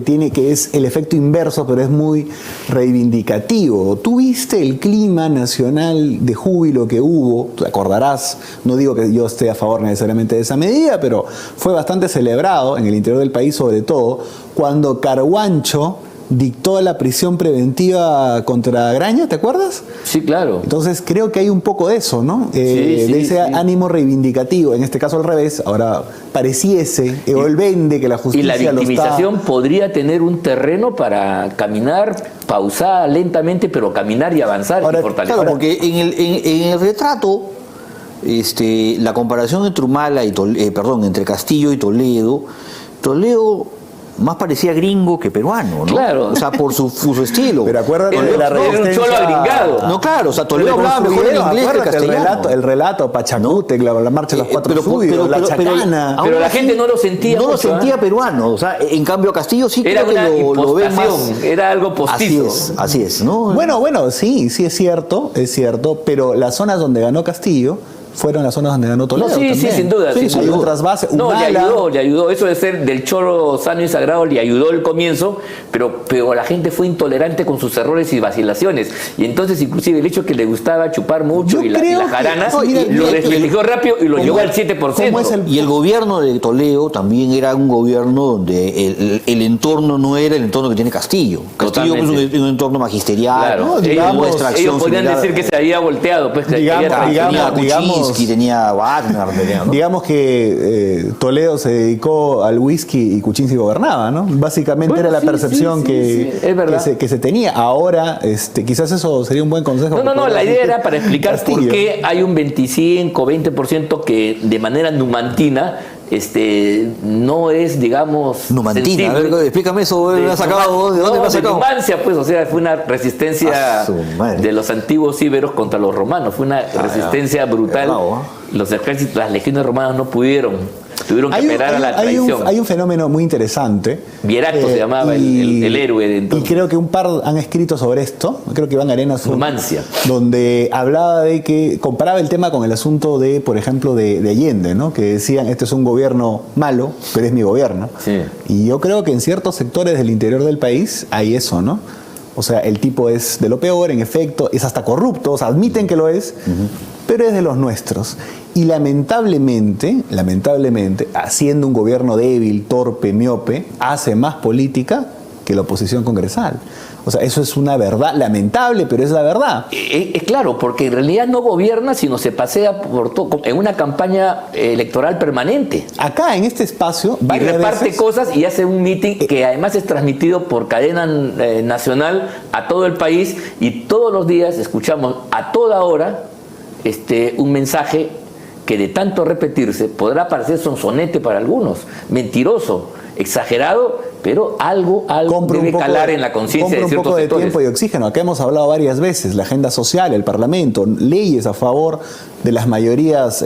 es el efecto inverso, pero es muy reivindicativo. Tú viste el clima nacional de júbilo que hubo, te acordarás, no digo que yo esté a favor necesariamente de esa medida, pero fue bastante celebrado en el interior del país, sobre todo cuando Carhuancho dictó la prisión preventiva contra Graña, ¿te acuerdas? Sí, claro. Entonces creo que hay un poco de eso, ¿no? De ese ánimo reivindicativo, en este caso al revés, ahora pareciese, o él vende que la justicia lo está... Y la victimización podría tener un terreno para caminar, pausada, lentamente, pero caminar y avanzar y fortalecer. Claro, porque en el retrato, la comparación entre Humala y entre Castillo y Toledo más parecía gringo que peruano, ¿no? Claro. O sea, por su estilo. Pero acuérdate de la resistencia. Era un cholo agringado. No, claro, o sea, Toledo hablaba mejor en inglés que castellano. El relato Pachacútec, la marcha de los cuatro súbidos, la chacana. Pero la gente no lo sentía. No lo sentía peruano. O sea, en cambio Castillo sí era creo que lo ve más. Era algo postizo. Así es, ¿no? Bueno, sí es cierto, pero las zonas donde ganó Castillo fueron las zonas donde ganó Toledo. No, sí, sin duda. Hay otras bases. No, le ayudó. Eso de ser del choro sano y sagrado le ayudó al comienzo, pero la gente fue intolerante con sus errores y vacilaciones. Y entonces, inclusive, el hecho que le gustaba chupar mucho y la jarana, lo desprestigió rápido y lo llevó al 7%. Y el gobierno de Toledo también era un gobierno donde el entorno no era el entorno que tiene Castillo. Castillo es un entorno magisterial. Claro, ellos podrían decir que se había volteado. Pues, digamos, tenía Wagner. Digamos que Toledo se dedicó al whisky y Kuczynski gobernaba, ¿no? Básicamente era la percepción que se tenía. Ahora, quizás eso sería un buen consejo. No, la idea era para explicar Castillo. Por qué hay un 25-20% que de manera numantina no es, digamos... Numantina, a ver, explícame eso, ¿de dónde lo has sacado? De Numancia, pues, o sea, fue una resistencia de los antiguos íberos contra los romanos, fue una resistencia brutal. Los ejércitos, las legiones romanas no pudieron, tuvieron que esperar a la traición. Hay un fenómeno muy interesante. Vieracto se llamaba el héroe de entonces. Y creo que un par han escrito sobre esto, creo que Iván Arenas, Numancia, donde hablaba de que comparaba el tema con el asunto de, por ejemplo, de Allende, ¿no? Que decían, este es un gobierno malo, pero es mi gobierno. Sí. Y yo creo que en ciertos sectores del interior del país hay eso, ¿no? O sea, el tipo es de lo peor, en efecto, es hasta corrupto, o sea, admiten que lo es, pero es de los nuestros. Y lamentablemente, haciendo un gobierno débil, torpe, miope, hace más política que la oposición congresal. O sea, eso es una verdad lamentable, pero es la verdad. Es claro, porque en realidad no gobierna, sino se pasea por todo, en una campaña electoral permanente. Acá, en este espacio, y reparte cosas y hace un meeting que además es transmitido por cadena nacional a todo el país, y todos los días escuchamos a toda hora un mensaje que de tanto repetirse podrá parecer sonsonete para algunos, mentiroso, exagerado, pero algo debe calar en la conciencia de ciertos sectores. Un poco de tiempo y oxígeno. Acá hemos hablado varias veces, la agenda social, el Parlamento, leyes a favor de las mayorías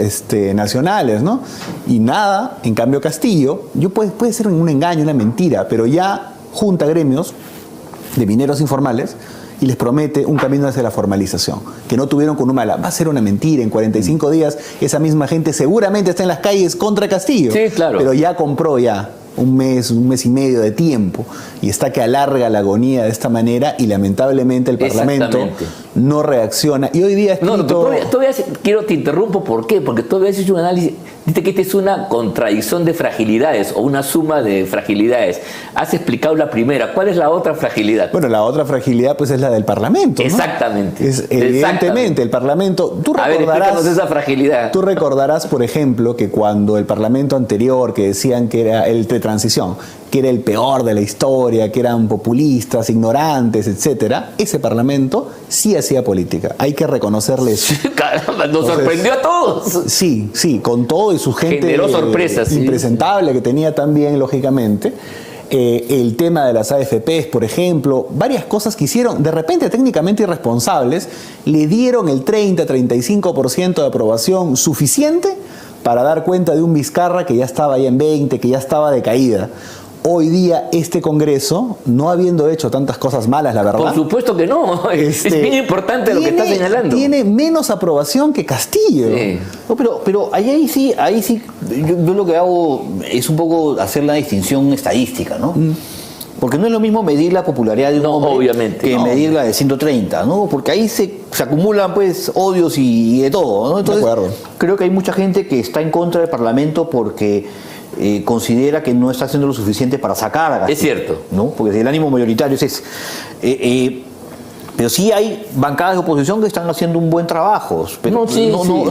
nacionales, ¿no? Y nada, en cambio Castillo, puede ser un engaño, una mentira, pero ya junta gremios de mineros informales y les promete un camino hacia la formalización, que no tuvieron con Humala. Va a ser una mentira, en 45 días esa misma gente seguramente está en las calles contra Castillo. Sí, claro. Pero ya compró un mes y medio de tiempo, y está que alarga la agonía de esta manera, y lamentablemente el Parlamento no reacciona. Y hoy día todavía te interrumpo, ¿por qué? Porque todavía has hecho un análisis Dice que esta es una contradicción de fragilidades o una suma de fragilidades. Has explicado la primera. ¿Cuál es la otra fragilidad? Bueno, la otra fragilidad pues es la del Parlamento, ¿no? Exactamente. Evidentemente, el Parlamento... A ver, explícanos esa fragilidad. Tú recordarás, por ejemplo, que cuando el Parlamento anterior, que decían que era el de transición, que era el peor de la historia, que eran populistas, ignorantes, etcétera, ese Parlamento sí hacía política. Hay que reconocerle eso. Caramba, nos sorprendió a todos. Sí, con todo y su gente generó sorpresas, impresentable que tenía también, lógicamente. El tema de las AFPs, por ejemplo, varias cosas que hicieron de repente técnicamente irresponsables, le dieron el 30-35% de aprobación suficiente para dar cuenta de un Vizcarra que ya estaba ahí en 20, que ya estaba de caída. Hoy día este Congreso, no habiendo hecho tantas cosas malas, la verdad... Por supuesto que no, es bien importante lo que está señalando. Tiene menos aprobación que Castillo. Sí. No, pero ahí sí, yo lo que hago es un poco hacer la distinción estadística, ¿no? Porque no es lo mismo medir la popularidad de un hombre obviamente, que medir la de 130, ¿no? Porque ahí se acumulan pues odios y de todo, ¿no? Entonces, creo que hay mucha gente que está en contra del Parlamento porque considera que no está haciendo lo suficiente para sacar a Castillo. Es cierto. ¿No? Porque el ánimo mayoritario es ese. Pero sí hay bancadas de oposición que están haciendo un buen trabajo. Pero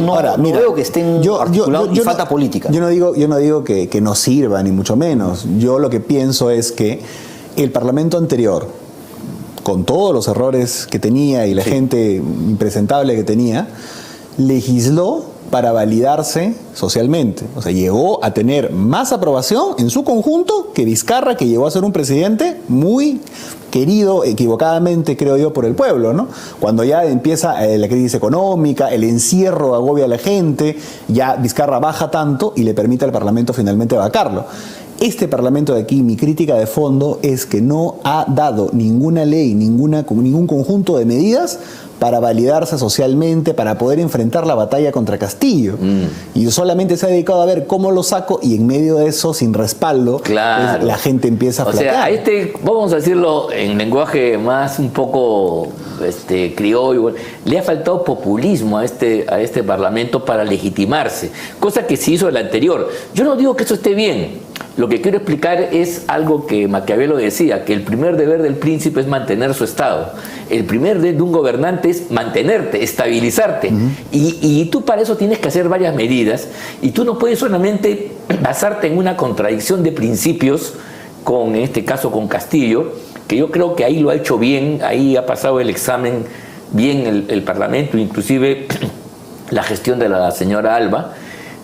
Ahora, mira, veo que estén articulados y falta política. Yo no digo que no sirva, ni mucho menos. Yo lo que pienso es que el Parlamento anterior, con todos los errores que tenía y la gente impresentable que tenía, legisló para validarse socialmente. O sea, llegó a tener más aprobación en su conjunto que Vizcarra, que llegó a ser un presidente muy querido, equivocadamente, creo yo, por el pueblo, ¿no? Cuando ya empieza la crisis económica, el encierro agobia a la gente, ya Vizcarra baja tanto y le permite al Parlamento finalmente vacarlo. Este Parlamento de aquí, mi crítica de fondo es que no ha dado ninguna ley, ningún conjunto de medidas para validarse socialmente, para poder enfrentar la batalla contra Castillo. Y solamente se ha dedicado a ver cómo lo saco y en medio de eso, sin respaldo, claro, pues, la gente empieza a flaquear. O sea, vamos a decirlo en lenguaje más un poco criollo, le ha faltado populismo a este Parlamento para legitimarse, cosa que se hizo el anterior. Yo no digo que eso esté bien. Lo que quiero explicar es algo que Maquiavelo decía, que el primer deber del príncipe es mantener su estado. El primer deber de un gobernante es mantenerte, estabilizarte. Y tú para eso tienes que hacer varias medidas. Y tú no puedes solamente basarte en una contradicción de principios, en este caso con Castillo, que yo creo que ahí lo ha hecho bien, ahí ha pasado el examen bien el Parlamento, inclusive la gestión de la señora Alba,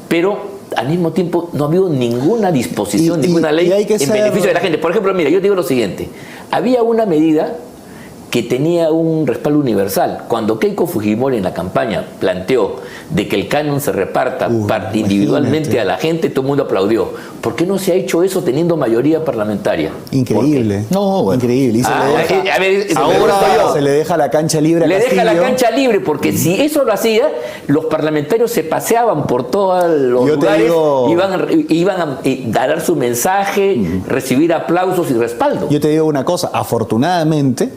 pero al mismo tiempo no ha habido ninguna disposición, ninguna ley en beneficio de la gente. Por ejemplo, mira, yo digo lo siguiente, había una medida que tenía un respaldo universal. Cuando Keiko Fujimori en la campaña planteó de que el canon se reparta individualmente a la gente, todo el mundo aplaudió. ¿Por qué no se ha hecho eso teniendo mayoría parlamentaria? Increíble. Increíble. Y se le deja la cancha libre a Castillo. Le deja la cancha libre, porque si eso lo hacía, los parlamentarios se paseaban por todos los lugares, iban a dar su mensaje, recibir aplausos y respaldo. Yo te digo una cosa, afortunadamente,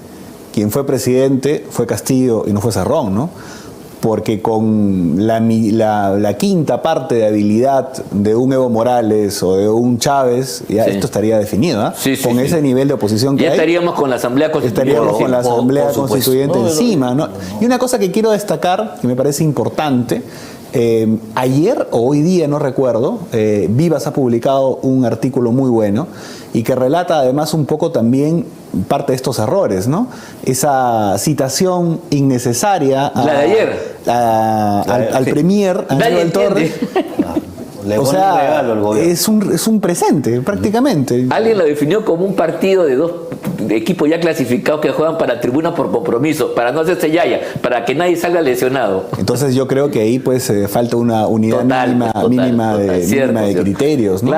quien fue presidente fue Castillo y no fue Cerrón, ¿no? Porque con la quinta parte de habilidad de un Evo Morales o de un Chávez, ya esto estaría definido, ¿eh? Con ese nivel de oposición que ya hay. Estaríamos con la Asamblea Constituyente. Estaríamos con la Asamblea Constituyente encima, ¿no? Y una cosa que quiero destacar, que me parece importante, ayer o hoy día, no recuerdo, Vivas ha publicado un artículo muy bueno y que relata además un poco también parte de estos errores, ¿no? Esa citación innecesaria la de ayer al premier Aníbal Torres. O sea, es un presente, prácticamente. Alguien lo definió como un partido de dos equipos ya clasificados que juegan para tribuna por compromiso, para no hacerse yaya, para que nadie salga lesionado. Entonces yo creo que ahí pues falta una unidad mínima de criterios, ¿no?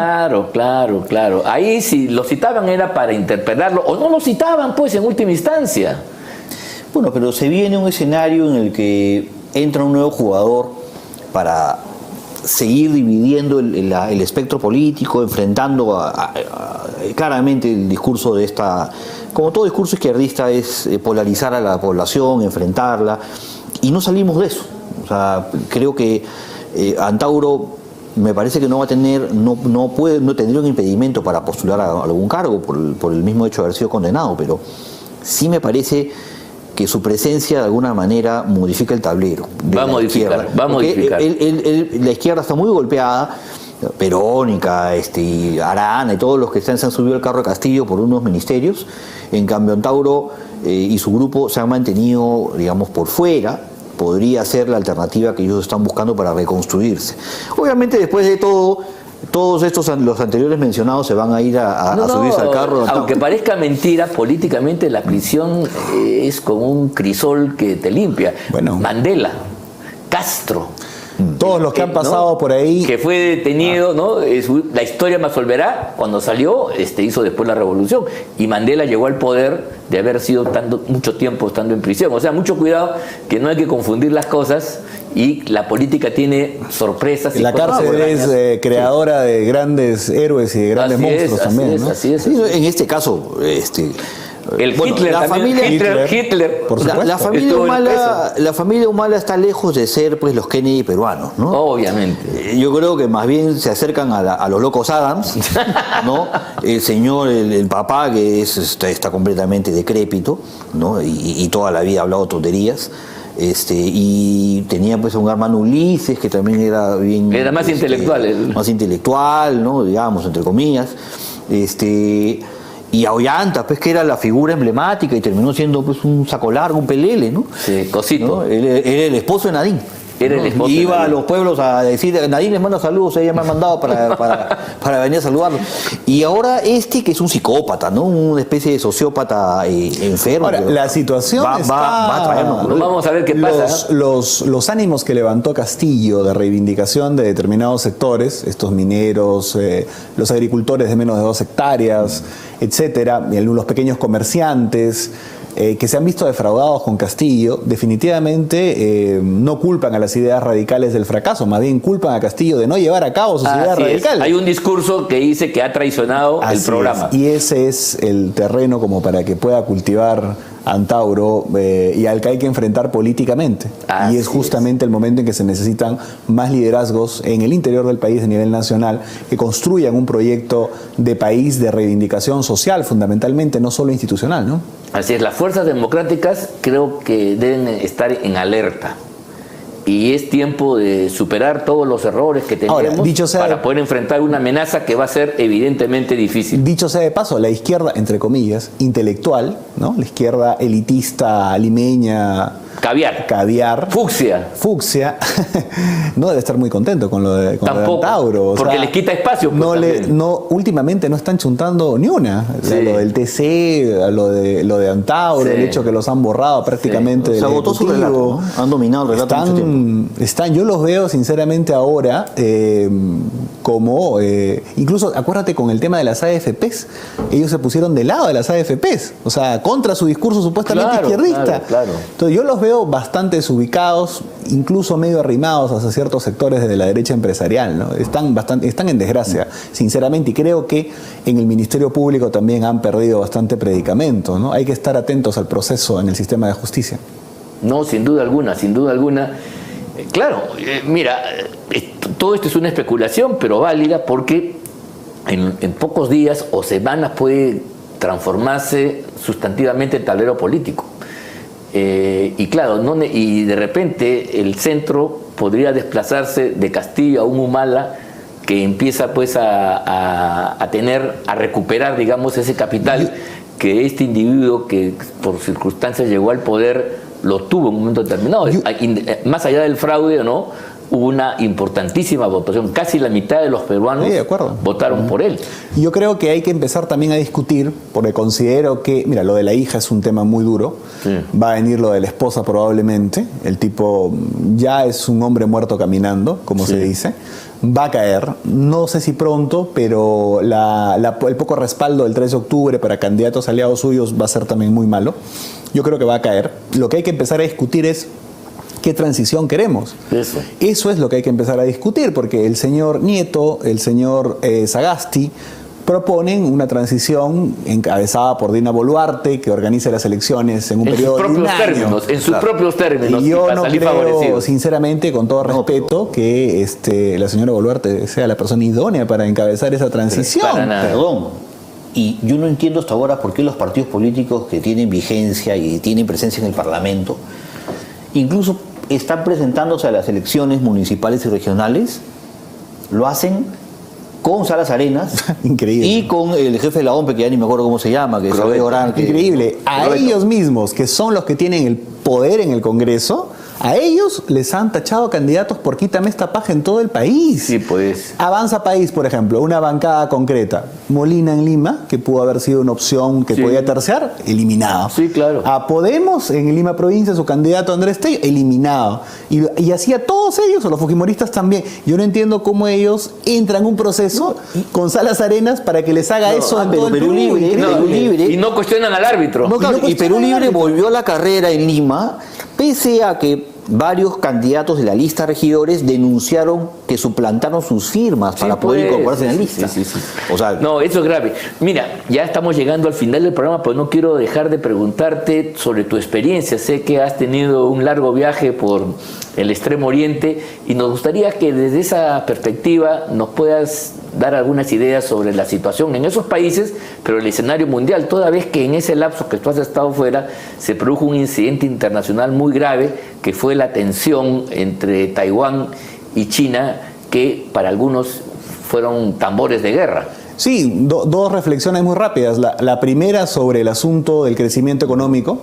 Claro. Ahí si lo citaban era para interpelarlo, o no lo citaban pues en última instancia. Bueno, pero se viene un escenario en el que entra un nuevo jugador para seguir dividiendo el espectro político, enfrentando claramente el discurso de esta, como todo discurso izquierdista, es polarizar a la población, enfrentarla, y no salimos de eso. O sea, creo que Antauro me parece que no va a tener, no tendría un impedimento para postular a algún cargo por el mismo hecho de haber sido condenado, pero sí me parece que su presencia de alguna manera modifica el tablero. Va a modificar. La izquierda está muy golpeada, Verónica, y Arana y todos los que se han subido al carro de Castillo por unos ministerios. En cambio, Antauro y su grupo se han mantenido, digamos, por fuera. Podría ser la alternativa que ellos están buscando para reconstruirse. Obviamente, después de todo, todos estos, los anteriores mencionados, se van a ir a subirse al carro. Aunque parezca mentira, políticamente la prisión es como un crisol que te limpia. Bueno. Mandela, Castro. Todos los que han pasado por ahí. Que fue detenido, ¿no? La historia me absolverá. Cuando salió, hizo después la revolución. Y Mandela llegó al poder de haber sido mucho tiempo estando en prisión. O sea, mucho cuidado, que no hay que confundir las cosas. Y la política tiene sorpresas. La cárcel es creadora de grandes héroes y de grandes monstruos también, ¿no? Así es. En este caso, Hitler, la también, familia Hitler, por supuesto. La familia Humala está lejos de ser, pues, los Kennedy peruanos, ¿no? Obviamente. Yo creo que más bien se acercan a los locos Adams, ¿no? El señor, el papá, que está completamente decrépito, ¿no? Y toda la vida ha hablado tonterías. Y tenía, pues, un hermano Ulises, que también era bien... Era más intelectual. Más intelectual, ¿no? Digamos, entre comillas. Y a Ollanta, pues, que era la figura emblemática y terminó siendo, pues, un saco largo, un pelele, ¿no? Sí, cosito. ¿No? Era el esposo de Nadine. Era el esposo. Iba a los pueblos a decir, Nadine les manda saludos, ella me ha mandado para venir a saludarlo. Y ahora que es un psicópata, ¿no? Una especie de sociópata enfermo. Ahora, la situación va a traernos. Vamos a ver qué pasa. Los ánimos que levantó Castillo de reivindicación de determinados sectores, estos mineros, los agricultores de menos de 2 hectáreas, etcétera, los pequeños comerciantes, que se han visto defraudados con Castillo, definitivamente no culpan a las ideas radicales del fracaso, más bien culpan a Castillo de no llevar a cabo sus ideas radicales. Hay un discurso que dice que ha traicionado el programa. Y ese es el terreno como para que pueda cultivar Antauro y al que hay que enfrentar políticamente. Y es justamente el momento en que se necesitan más liderazgos en el interior del país a nivel nacional que construyan un proyecto de país de reivindicación social, fundamentalmente, no solo institucional, ¿no? Así es, las fuerzas democráticas creo que deben estar en alerta. Y es tiempo de superar todos los errores que tenemos para poder enfrentar una amenaza que va a ser evidentemente difícil. Dicho sea de paso, la izquierda, entre comillas, intelectual, ¿no? La izquierda elitista, limeña, caviar, fucsia, no debe estar muy contento con lo de Antauro. Porque les quita espacio. Pues, últimamente no están chuntando ni una. Sí. Lo del TC, lo de Antauro, el hecho que los han borrado prácticamente. Se agotó su relato, ¿no? Han dominado el relato mucho tiempo. Yo los veo sinceramente ahora como, incluso acuérdate con el tema de las AFPs, ellos se pusieron del lado de las AFPs, o sea, contra su discurso supuestamente izquierdista. Claro. Entonces yo los veo bastante desubicados, incluso medio arrimados hacia ciertos sectores de la derecha empresarial, ¿no? Están en desgracia, sinceramente, y creo que en el Ministerio Público también han perdido bastante predicamento, ¿no? Hay que estar atentos al proceso en el sistema de justicia. No, sin duda alguna. Claro, mira, todo esto es una especulación, pero válida, porque en pocos días o semanas puede transformarse sustantivamente el tablero político. Y claro, y de repente el centro podría desplazarse de Castillo a un Humala que empieza pues a recuperar, digamos, ese capital que este individuo que por circunstancias llegó al poder lo tuvo en un momento determinado. Más allá del fraude o no, hubo una importantísima votación. Casi la mitad de los peruanos votaron por él. Yo creo que hay que empezar también a discutir, porque considero que, mira, lo de la hija es un tema muy duro. Sí. Va a venir lo de la esposa probablemente. El tipo ya es un hombre muerto caminando, como se dice. Va a caer, no sé si pronto, pero el poco respaldo del 3 de octubre para candidatos aliados suyos va a ser también muy malo. Yo creo que va a caer. Lo que hay que empezar a discutir es ¿qué transición queremos? Eso es lo que hay que empezar a discutir, porque el señor Nieto, el señor Sagasti, proponen una transición encabezada por Dina Boluarte, que organiza las elecciones en un periodo de un año. En sus propios términos. Y yo para no salir creo, favorecido. sinceramente, con todo respeto, que la señora Boluarte sea la persona idónea para encabezar esa transición. Para nada. Perdón. Y yo no entiendo hasta ahora por qué los partidos políticos que tienen vigencia y tienen presencia en el Parlamento, incluso están presentándose a las elecciones municipales y regionales, lo hacen con Salas Arenas Increíble. y con el jefe de la OMPE, que ya ni me acuerdo cómo se llama, que es Roberto Orán. Increíble. A ellos mismos, que son los que tienen el poder en el Congreso, a ellos les han tachado candidatos por quítame esta paja en todo el país. Sí, pues. Avanza País, por ejemplo, una bancada concreta. Molina en Lima, que pudo haber sido una opción que Sí. podía terciar, eliminado. Sí, claro. A Podemos en Lima Provincia, su candidato Andrés Tello, eliminado. Y así a todos ellos, a los fujimoristas también. Yo no entiendo cómo ellos entran en un proceso con Salas Arenas para que les haga eso en todo el Perú Perú. Libre, Increíble. Perú Libre. Y no cuestionan al árbitro. No, claro, y Perú Libre volvió a la carrera en Lima, pese a que varios candidatos de la lista de regidores denunciaron que suplantaron sus firmas para poder incorporarse en la lista. Sí. O sea, No, eso es grave. Mira, ya estamos llegando al final del programa, pero no quiero dejar de preguntarte sobre tu experiencia. Sé que has tenido un largo viaje por el Extremo Oriente y nos gustaría que desde esa perspectiva nos puedas dar algunas ideas sobre la situación en esos países, pero el escenario mundial, toda vez que en ese lapso que tú has estado fuera se produjo un incidente internacional muy grave, que fue la tensión entre Taiwán y China, que para algunos fueron tambores de guerra. Sí, dos reflexiones muy rápidas. La primera sobre el asunto del crecimiento económico.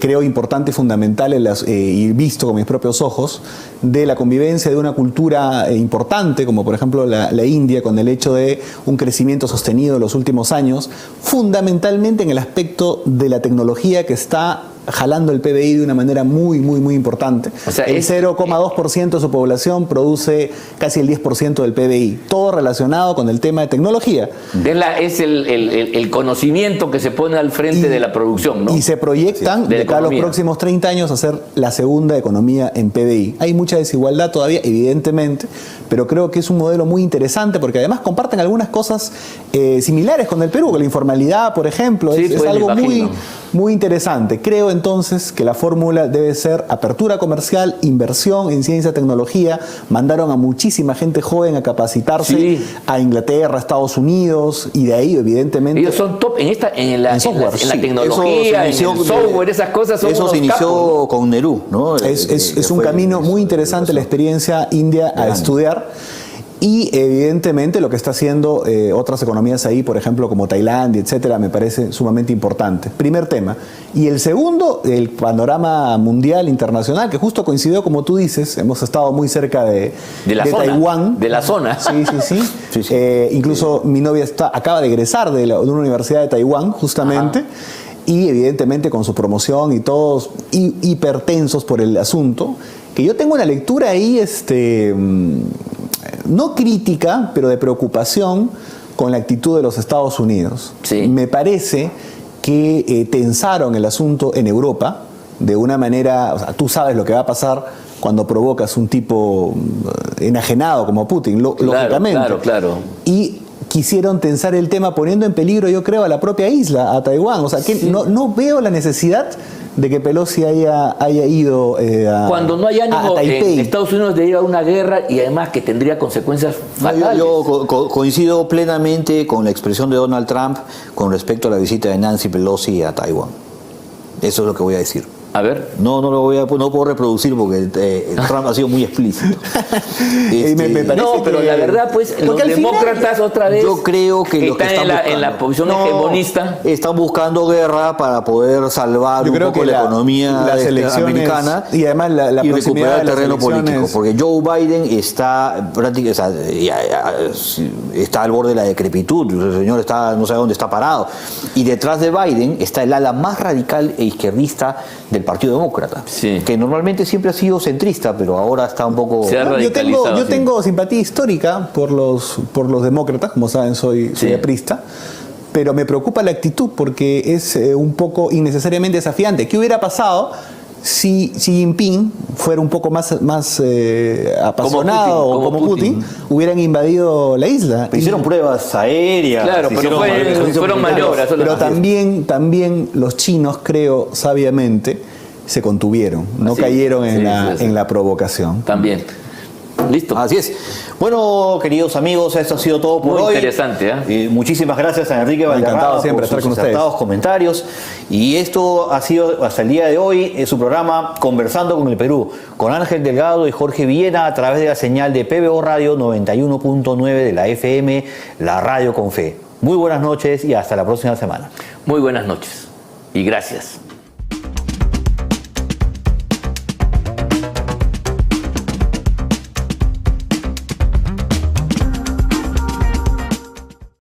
Creo importante y fundamental y visto con mis propios ojos, de la convivencia de una cultura importante, como por ejemplo la India, con el hecho de un crecimiento sostenido en los últimos años, fundamentalmente en el aspecto de la tecnología que está jalando el PBI de una manera muy importante. O sea, el 0,2% de su población produce casi el 10% del PBI, todo relacionado con el tema de tecnología. Es el conocimiento que se pone al frente de la producción, ¿no? Y se proyectan de cara a los próximos 30 años a ser la segunda economía en PBI. Hay mucha desigualdad todavía, evidentemente, pero creo que es un modelo muy interesante porque además comparten algunas cosas similares con el Perú, con la informalidad, por ejemplo. Sí, es pues, algo imagino. muy interesante. Creo entonces que la fórmula debe ser apertura comercial, inversión en ciencia y tecnología. Mandaron a muchísima gente joven a capacitarse a Inglaterra, a Estados Unidos, y de ahí evidentemente... Ellos son top en la tecnología, en el software, esas cosas son eso se inició con Nehru, ¿no? Es un camino muy interesante la experiencia india a estudiar. Y evidentemente lo que está haciendo otras economías ahí, por ejemplo como Tailandia, etcétera, me parece sumamente importante. Primer tema. Y el segundo, el panorama mundial, internacional, que justo coincidió, como tú dices, hemos estado muy cerca de Taiwán. De la zona. Sí. Incluso mi novia acaba de egresar de una universidad de Taiwán, justamente. Ajá. Y evidentemente con su promoción y todos hipertensos por el asunto, que yo tengo una lectura ahí, no crítica, pero de preocupación con la actitud de los Estados Unidos. Sí. Me parece que tensaron el asunto en Europa de una manera, o sea, tú sabes lo que va a pasar cuando provocas un tipo enajenado como Putin, lógicamente. Claro. Y quisieron tensar el tema poniendo en peligro, yo creo, a la propia isla, a Taiwán. O sea, que no veo la necesidad de que Pelosi haya ido cuando no hay ánimo Taipei. En Estados Unidos de ir a una guerra y además que tendría consecuencias fatales. Yo coincido plenamente con la expresión de Donald Trump con respecto a la visita de Nancy Pelosi a Taiwán. Eso es lo que voy a decir. A ver. No puedo reproducir porque Trump ha sido muy explícito. Me parece pero la verdad, pues, los demócratas otra vez. Yo creo que lo que están en la posición hegemonista. Están buscando guerra para poder salvar un poco la economía americana y además la y recuperar el terreno político. Porque Joe Biden está al borde de la decrepitud. El señor no sabe dónde está parado. Y detrás de Biden está el ala más radical e izquierdista del Partido Demócrata, que normalmente siempre ha sido centrista, pero ahora está un poco... Yo tengo simpatía histórica por los demócratas, como saben soy aprista, pero me preocupa la actitud porque es un poco innecesariamente desafiante. ¿Qué hubiera pasado si Xi Jinping fuera un poco más apasionado como como Putin, hubieran invadido la isla. Pero hicieron pruebas aéreas. Claro, pero fueron maniobras. Pero también los chinos, creo, sabiamente, se contuvieron, no cayeron en la provocación. También. Listo. Así es. Bueno, queridos amigos, esto ha sido todo por Muy hoy. interesante, muchísimas gracias a Enrique Valderrama Encantado siempre por estar sus con ustedes. acertados comentarios. Y esto ha sido hasta el día de hoy su programa Conversando con el Perú, con Ángel Delgado y Jorge Villena a través de la señal de PBO Radio 91.9 de la FM, la radio con fe. Muy buenas noches y hasta la próxima semana. Muy buenas noches y gracias.